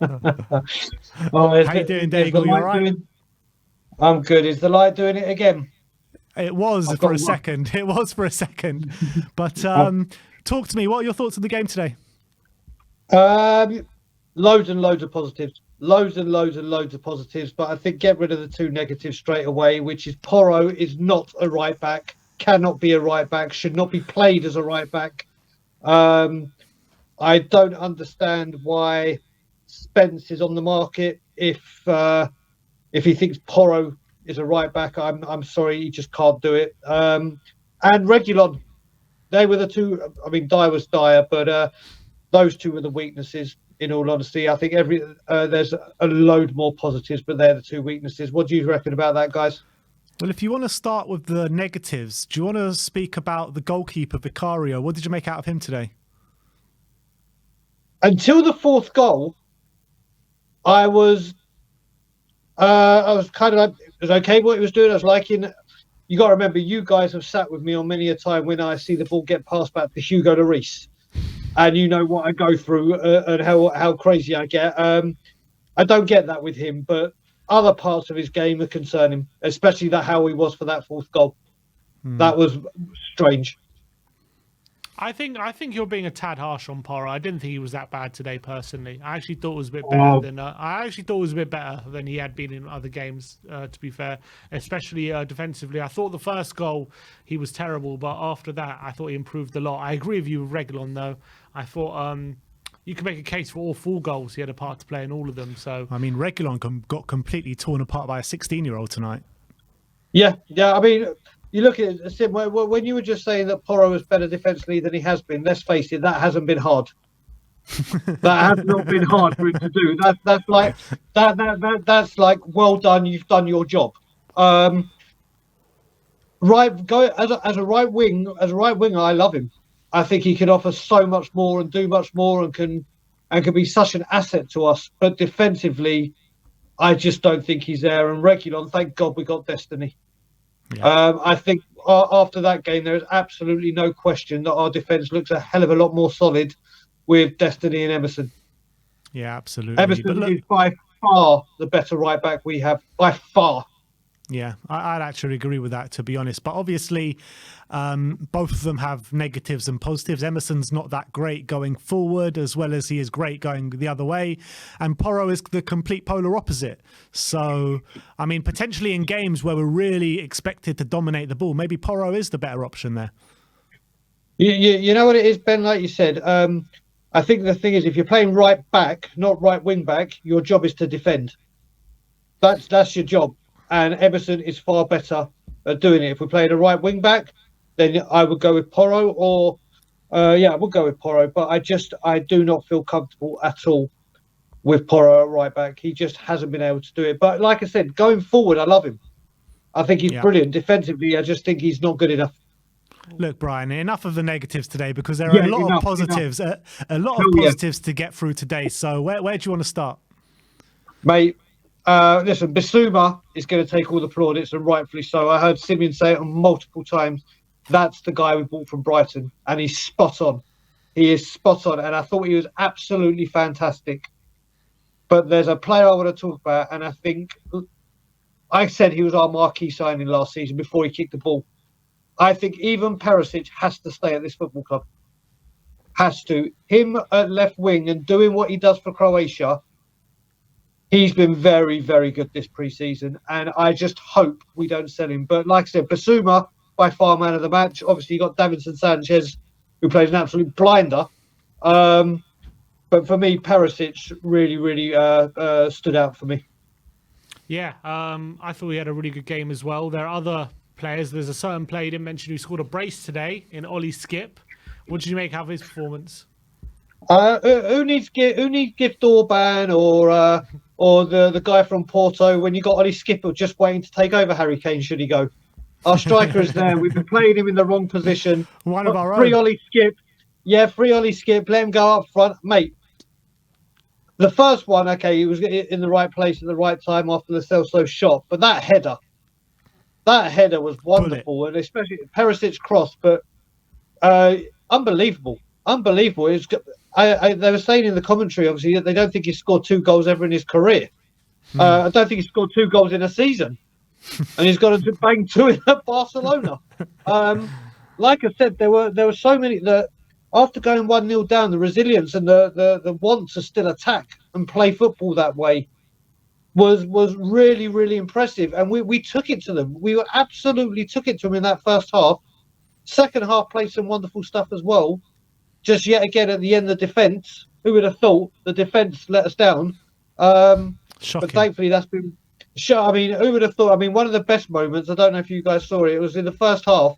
Oh, How you doing, is the Daigle? You all light right? doing? I'm good. Is the light doing it again? It was I've for got a one. second. It was for a second. But I've, talk to me. What are your thoughts on the game today? um, loads and loads of positives. Loads and loads and loads of positives. But I think get rid of the two negatives straight away, which is Porro is not a right back, cannot be a right back, should not be played as a right back. Um, I don't understand why Spence is on the market if he thinks Porro is a right back. I'm sorry, he just can't do it. And Regulon, they were the two. I mean, Dyer was Dyer, but those two were the weaknesses. In all honesty, I think there's a load more positives, but they're the two weaknesses. What do you reckon about that, guys? Well, if you want to start with the negatives, do you want to speak about the goalkeeper, Vicario? What did you make out of him today? Until the fourth goal, I was I was kind of like, it was okay what he was doing. I was liking. You got to remember, you guys have sat with me on many a time when I see the ball get passed back to Hugo Lloris, and you know what I go through and how crazy I get. I don't get that with him, but other parts of his game are concerning, especially that how he was for that fourth goal. That was strange. I think you're being a tad harsh on Porro. I didn't think he was that bad today, personally. I actually thought it was a bit better Oh, than I actually thought it was a bit better than he had been in other games. To be fair, especially defensively, I thought the first goal he was terrible, but after that, I thought he improved a lot. I agree with you with Reguilon though. I thought you can make a case for all four goals. He had a part to play in all of them. So I mean, Reguilon got completely torn apart by a 16-year-old tonight. yeah, yeah. I mean, you look at it, Sim, when you were just saying that Porro was better defensively than he has been. Let's face it, that hasn't been hard. That has not been hard for him to do. That's like that's like well done. You've done your job. Um, right, go as a right winger. I love him. I think he can offer so much more and do much more and can be such an asset to us. But defensively, I just don't think he's there. And Reguilon, thank God we got Destiny. Yeah. I think after that game, there is absolutely no question that our defence looks a hell of a lot more solid with Destiny and Emerson. Yeah, absolutely. But Emerson look, is by far the better right back we have, by far. yeah, I'd actually agree with that, to be honest. But obviously, both of them have negatives and positives. Emerson's not that great going forward, as well as he is great going the other way. And Porro is the complete polar opposite. So, I mean, potentially in games where we're really expected to dominate the ball, maybe Porro is the better option there. You know what it is, Ben? Like you said, I think the thing is, if you're playing right back, not right wing back, your job is to defend. That's your job. And Emerson is far better at doing it. If we're playing a right wing back, then I would go with Porro or yeah, I would go with Porro, but I do not feel comfortable at all with Porro at right back. He just hasn't been able to do it. But like I said, going forward, I love him. I think he's Yeah. brilliant. Defensively, I just think he's not good enough. Look, Brian, enough of the negatives today because there are Yeah, a lot of enough. positives, a lot of Hell yeah, positives to get through today. So where do you want to start? mate. Listen, Bissouma is going to take all the plaudits, and rightfully so. I heard Simeon say it multiple times. That's the guy we bought from Brighton, and he's spot on. He is spot on, and I thought he was absolutely fantastic. But there's a player I want to talk about, and I think I said he was our marquee signing last season before he kicked the ball. I think even Perisic has to stay at this football club. Has to. Him at left wing and doing what he does for Croatia, he's been very, very good this pre-season, and I just hope we don't sell him. But like I said, Basuma, by far man of the match. Obviously, you got Davinson Sanchez, who plays an absolute blinder. But for me, Perisic really, really stood out for me. yeah, I thought he had a really good game as well. There are other players. There's a certain player you didn't mention who scored a brace today in Ollie Skip. What did you make of his performance? Who needs Gift Orban or the guy from Porto when you got Ollie Skipper just waiting to take over Harry Kane? Should he go? Our striker is there. We've been playing him in the wrong position. One of our Free own. Ollie Skip. Yeah, free Ollie Skip. Let him go up front, mate. The first one, okay, he was in the right place at the right time after the Celso shot, but that header was wonderful, and especially Perisic's cross, but unbelievable, unbelievable. they were saying in the commentary, obviously, that they don't think he scored 2 goals ever in his career. I don't think he scored 2 goals in a season, and he's got to bang 2 in at Barcelona. Like I said, there were so many that after going 1-0 down, the resilience and the want to still attack and play football that way was really, really impressive. And we took it to them. We absolutely took it to them in that first half. Second half played some wonderful stuff as well. Just yet again at the end, the defence. Who would have thought the defence let us down? Shocking. But thankfully that's been. I mean, who would have thought? I mean, one of the best moments. I don't know if you guys saw it. It was in the first half.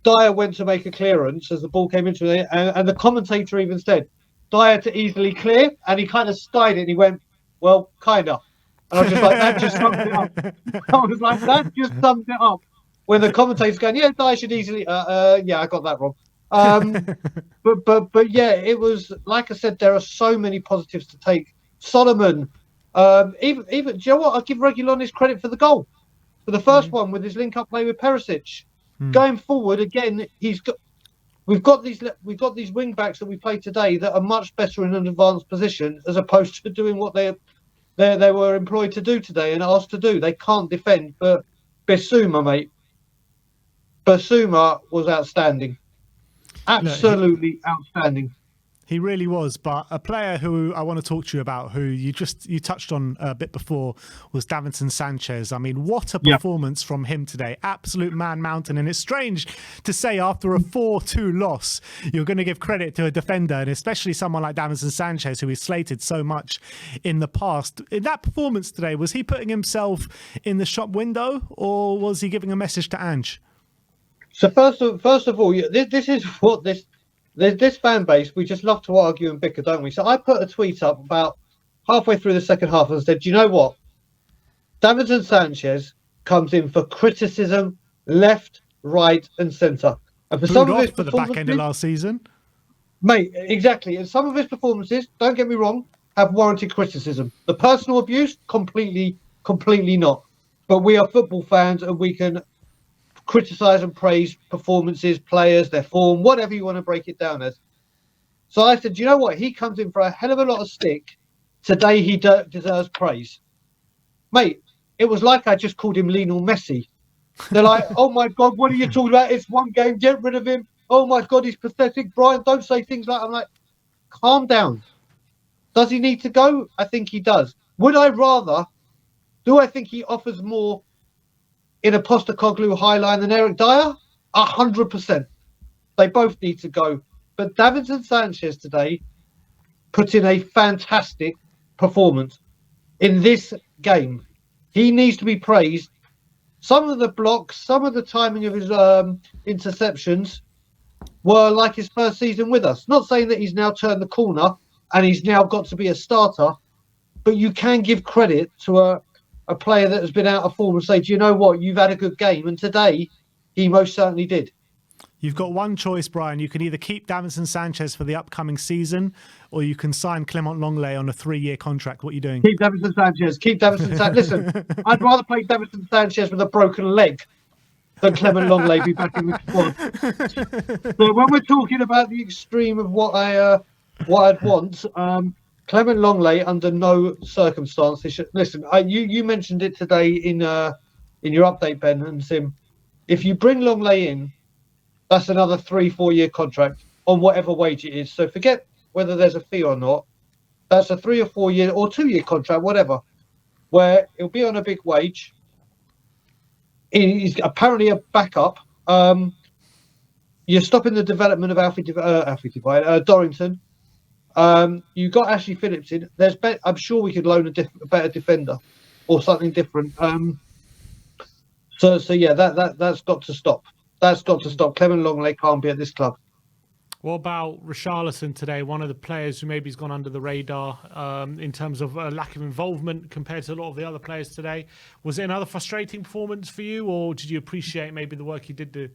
Dyer went to make a clearance as the ball came into it, and the commentator even said, "Dyer to easily clear," and he kind of skied it. And he went, "Well, kind of." And I was just like, "That just sums it up." I was like, "That just sums it up." When the commentator's going, "Yeah, Dyer should easily," yeah, I got that wrong. But yeah, it was like I said. There are so many positives to take. Solomon, even do you know what? I'll give Reguilon his credit for the goal, for the first one with his link-up play with Perisic. Going forward again, we've got these wing backs that we played today that are much better in an advanced position as opposed to doing what they were employed to do today and asked to do. They can't defend, but Bissouma, mate, Bissouma was outstanding. Absolutely outstanding. He really was. But a player who I want to talk to you about, who you touched on a bit before, was Davinson Sanchez. I mean, what a performance from him today. Absolute man mountain. And it's strange to say after a 4-2 loss, you're going to give credit to a defender, and especially someone like Davinson Sanchez, who is slated so much in the past. In that performance today, was he putting himself in the shop window, or was he giving a message to Ange? So first of all, this is what this fan base, we just love to argue and bicker, don't we? So I put a tweet up about halfway through the second half and said, "Do you know what? Davinson Sanchez comes in for criticism left, right, and centre. And for some of his for the back end of last season, mate, exactly. And some of his performances, don't get me wrong, have warranted criticism. The personal abuse, completely not. But we are football fans, and we can criticise and praise performances, players, their form, whatever you want to break it down as. So I said, you know what? He comes in for a hell of a lot of stick. Today he deserves praise. Mate, it was like I just called him Lionel Messi. They're like, oh my God, what are you talking about? It's one game, get rid of him. Oh my God, he's pathetic. Brian, don't say things like that. I'm like, calm down. Does he need to go? I think he does. Do I think he offers more in a Postecoglou high line than Eric Dyer? 100%. They both need to go. But Davinson Sanchez today put in a fantastic performance in this game. He needs to be praised. Some of the blocks, some of the timing of his interceptions were like his first season with us. Not saying that he's now turned the corner and he's now got to be a starter, but you can give credit to a player that has been out of form and say, do you know what, you've had a good game. And today, he most certainly did. You've got one choice, Brian. You can either keep Davinson Sanchez for the upcoming season, or you can sign Clement Longley on a 3-year contract. What are you doing? Keep Davinson Sanchez. Listen, I'd rather play Davinson Sanchez with a broken leg than Clement Longley be back in the squad. So when we're talking about the extreme of what I'd want, Clement Longley, under no circumstance, listen. You mentioned it today in your update, Ben and Sim. If you bring Longley in, that's another 3-4 year contract on whatever wage it is. So forget whether there's a fee or not. That's a 3 or 4 year or 2 year contract, whatever, where he'll be on a big wage. He's apparently a backup. You're stopping the development of Dorrington. You got Ashley Phillips in. I'm sure we could loan a better defender or something different. So yeah, that's got to stop. That's got to stop. Clement Longley can't be at this club. What about Richarlison today? One of the players who maybe has gone under the radar in terms of lack of involvement compared to a lot of the other players today. Was it another frustrating performance for you, or did you appreciate maybe the work he did do?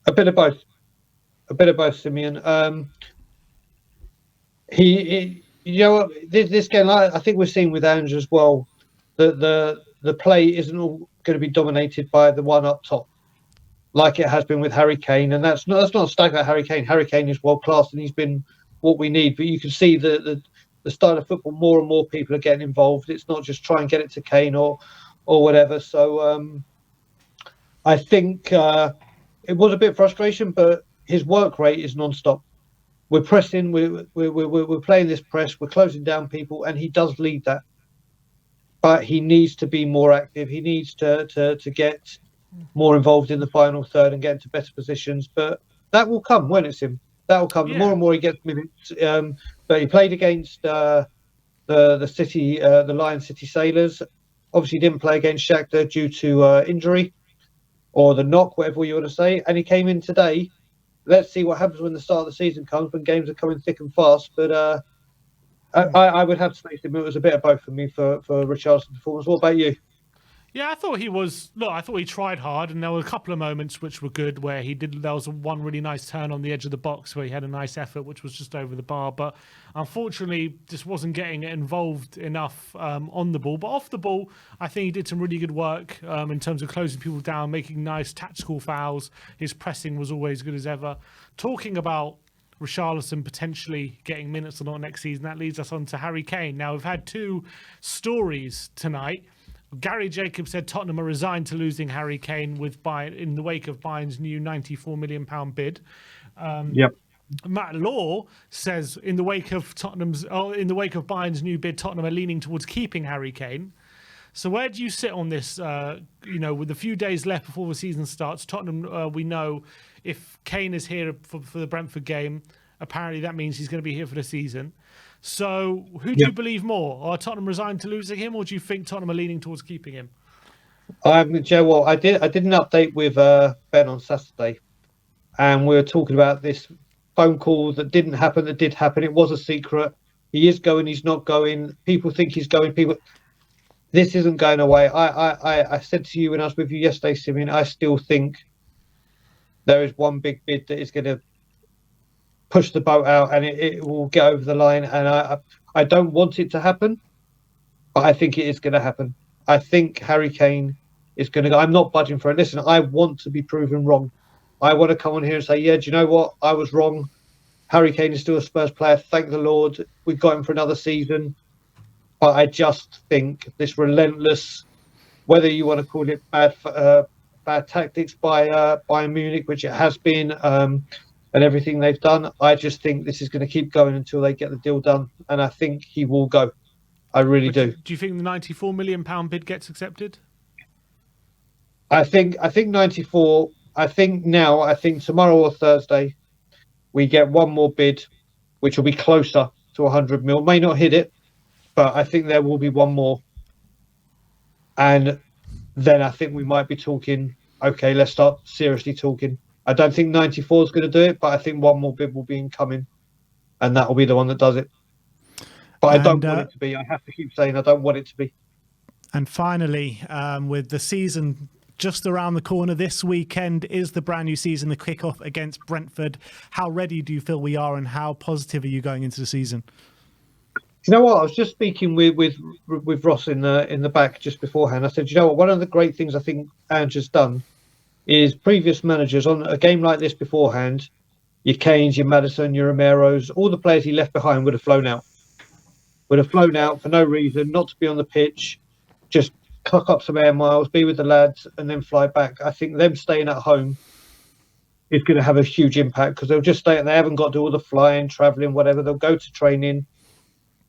A bit of both, Simeon. He you know, this game, I think we're seeing with Ange as well, that the play isn't all going to be dominated by the one up top, like it has been with Harry Kane. And that's not a stag at Harry Kane. Harry Kane is world class, and he's been what we need. But you can see the style of football, more and more people are getting involved. It's not just try and get it to Kane or whatever. So I think it was a bit of frustration, but his work rate is non-stop. We're pressing, we're playing this press, we're closing down people, and he does lead that. But he needs to be more active. He needs to get more involved in the final third and get into better positions. But that will come, won't it, Sim? That will come. The more and more he gets minutes. But he played against the City, the Lion City Sailors. Obviously, didn't play against Shakhtar due to injury or the knock, whatever you want to say. And he came in today. Let's see what happens when the start of the season comes, when games are coming thick and fast. But I would have to say it was a bit of both for me for Richarlison's performance. What about you? Yeah, I thought he was. Look, I thought he tried hard, and there were a couple of moments which were good where he did. There was one really nice turn on the edge of the box where he had a nice effort, which was just over the bar. But unfortunately, just wasn't getting involved enough on the ball. But off the ball, I think he did some really good work in terms of closing people down, making nice tactical fouls. His pressing was always good as ever. Talking about Richarlison potentially getting minutes or not next season, that leads us on to Harry Kane. Now, we've had two stories tonight. Gary Jacobs said Tottenham are resigned to losing Harry Kane with Bayern in the wake of Bayern's new £94 million bid. Yep. Matt Law says in the wake of Bayern's new bid, Tottenham are leaning towards keeping Harry Kane. So where do you sit on this? With a few days left before the season starts, Tottenham, we know if Kane is here for the Brentford game, apparently that means he's going to be here for the season. So who do you believe more? Are Tottenham resigned to losing him, or do you think Tottenham are leaning towards keeping him? Joe, well, I did an update with Ben on Saturday, and we were talking about this phone call that didn't happen, that did happen. It was a secret. He is going, he's not going. People think he's going. This isn't going away. I said to you when I was with you yesterday, Simeon, I still think there is one big bid that is going to push the boat out, and it will get over the line. And I don't want it to happen, but I think it is going to happen. I think Harry Kane is going to go. I'm not budging for it. Listen, I want to be proven wrong. I want to come on here and say, yeah, do you know what? I was wrong. Harry Kane is still a Spurs player. Thank the Lord. We've got him for another season. But I just think this relentless, whether you want to call it bad tactics by Bayern Munich, which it has been, and everything they've done, I just think this is going to keep going until they get the deal done. And I think he will go. I really do. Do you think the £94 million bid gets accepted? I think 94. I think tomorrow or Thursday we get one more bid, which will be closer to 100 mil. May not hit it, but I think there will be one more. And then I think we might be talking, okay, let's start seriously talking. I don't think 94 is going to do it, but I think one more bid will be incoming, and that will be the one that does it. But I don't want it to be. I have to keep saying I don't want it to be. And finally, with the season just around the corner, this weekend is the brand new season, the kickoff against Brentford. How ready do you feel we are, and how positive are you going into the season? You know what? I was just speaking with Ross in the back just beforehand. I said, you know what? One of the great things I think Ange has done is previous managers on a game like this beforehand, your Kanes, your Maddison, your Romeros, all the players he left behind would have flown out. Would have flown out for no reason, not to be on the pitch, just clock up some air miles, be with the lads, and then fly back. I think them staying at home is going to have a huge impact because they'll just stay. They haven't got to do all the flying, travelling, whatever. They'll go to training.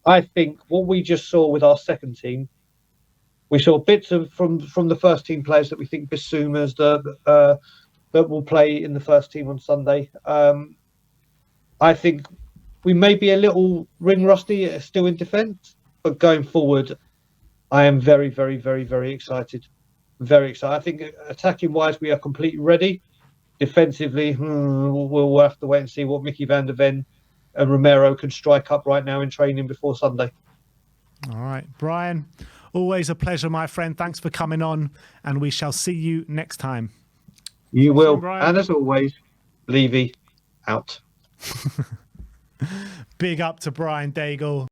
I think what we just saw with our second team, we saw bits of from the first team players that we think Bissoumas that will play in the first team on Sunday. I think we may be a little ring rusty still in defence, but going forward, I am very, very, very, very excited. Very excited. I think attacking wise, we are completely ready. Defensively, we'll have to wait and see what Mickey van der Ven and Romero can strike up right now in training before Sunday. All right, Brian, always a pleasure, my friend. Thanks for coming on, and we shall see you next time. You will. And as always, Levy out. Big up to Brian Daigle.